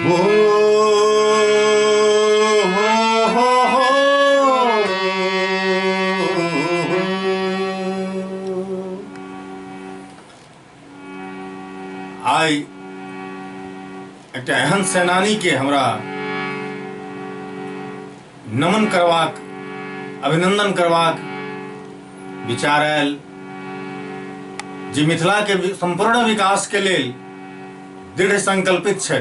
हो हो आई एक एहन सेनानी के हमरा नमन करवाक अभिनंदन करवाक विचार आयल जे मिथिला के संपूर्ण विकास के लेल दृढ़ संकल्पित है।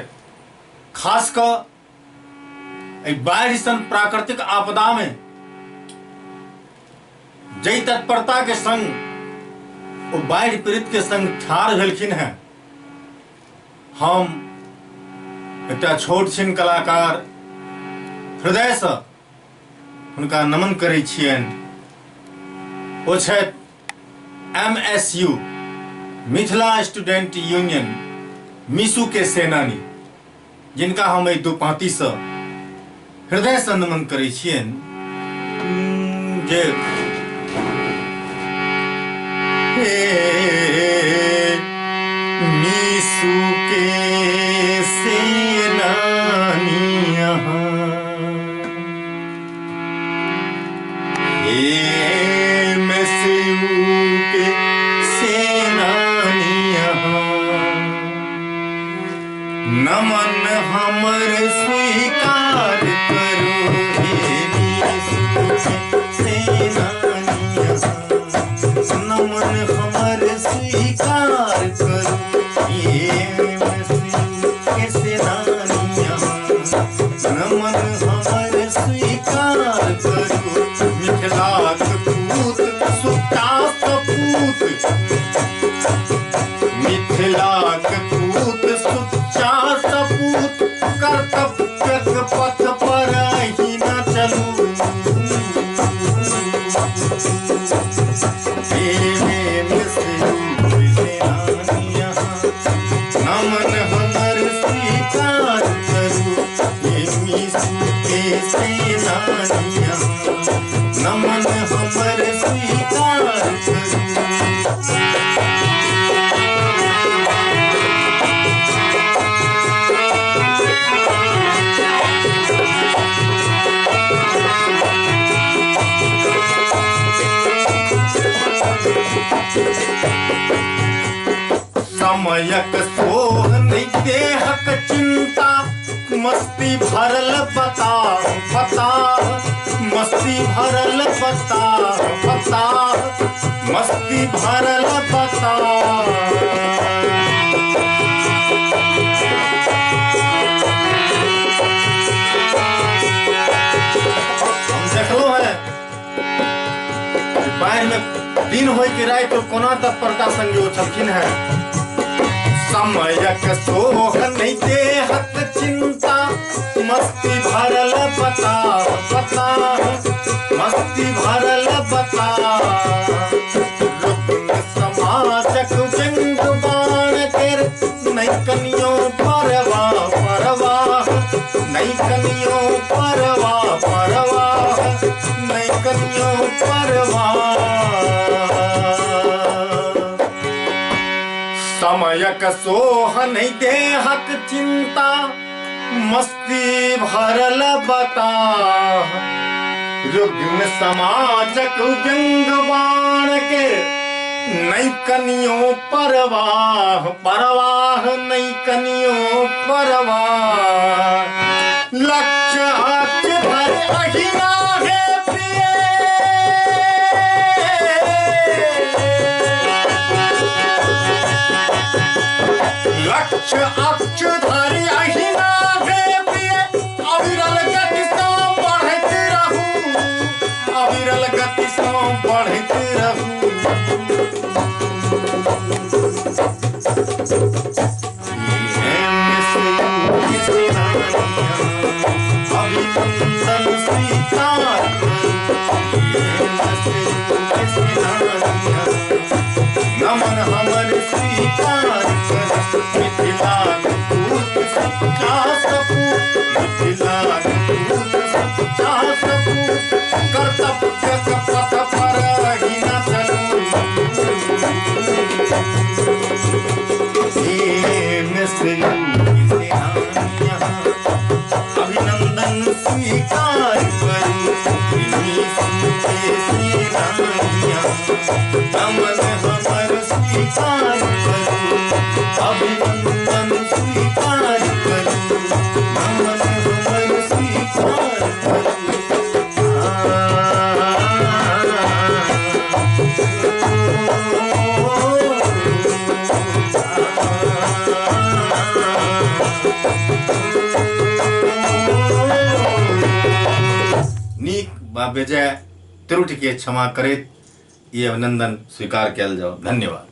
खास कर बाढ़ि सन प्राकृतिक आपदा में जई तत्परता के संग वो बाढ़ि पीड़ित के संग ठाढ़ भेलखिन है। हम एक छोट छिन कलाकार हृदय से उनका नमन करै छियनि। ओ छथि MSU Mithila student union miss you के सेनानी, जिनका हम दो पाती से हृदय से नमन करै छियनि। जे मिसू के सेनानी नमन हमर स्वीकार करो नमन हमर स्वीकार करो नमन हमर स्वीकार करो मिथिलाक पूत सुता सपूत मिथिलाक पूत सुच्चा सपूत कर्तव्यक पथ पर ही न चलू नमन हमर स्वीकार करू नमन हमर स्वीकार करू। समयक सोह नहीं देहक चिंता मस्ती भरल बता बता मस्ती भरल बता बता मस्ती भरल बता हम देखलो है बाहर में दिन होय के रात तो कोना तत्परता संगे उछलखिन है। समयक सोह नहीं देहक चिंता मस्ती भरल बता बता मस्ती भरल बता रुग्ण समाजक व्यंग बाण कर नहीं कनियो परवाह परवाह नहीं कनियो परवाह परवाह नहीं कनियो परवाह समयक सोह नहीं देहक चिंता मस्ती भरल बता रुग्ण समाजक व्यंग बाण के नहीं कनियो परवाह परवाह नहीं कनियो परवाह लक्ष्य भर अहिना है प्रिय लक्ष्य अक्ष धारी अहिना है प्रिय अविरल गति से बढ़त रहूं अविरल गति से बढ़त रहूं अभिनंदन स्वीकार नमन हमर स्वीकार मिथिलाक पूत सच्चा सपूत मिथिलाक पूत सच्चा सपूत कर्तव्यक पथ पर ही न चलू मिसू के सेनानिया बेजाय त्रुटि के क्षमा करैत ई अभिनंदन स्वीकार कयल जाओ। धन्यवाद।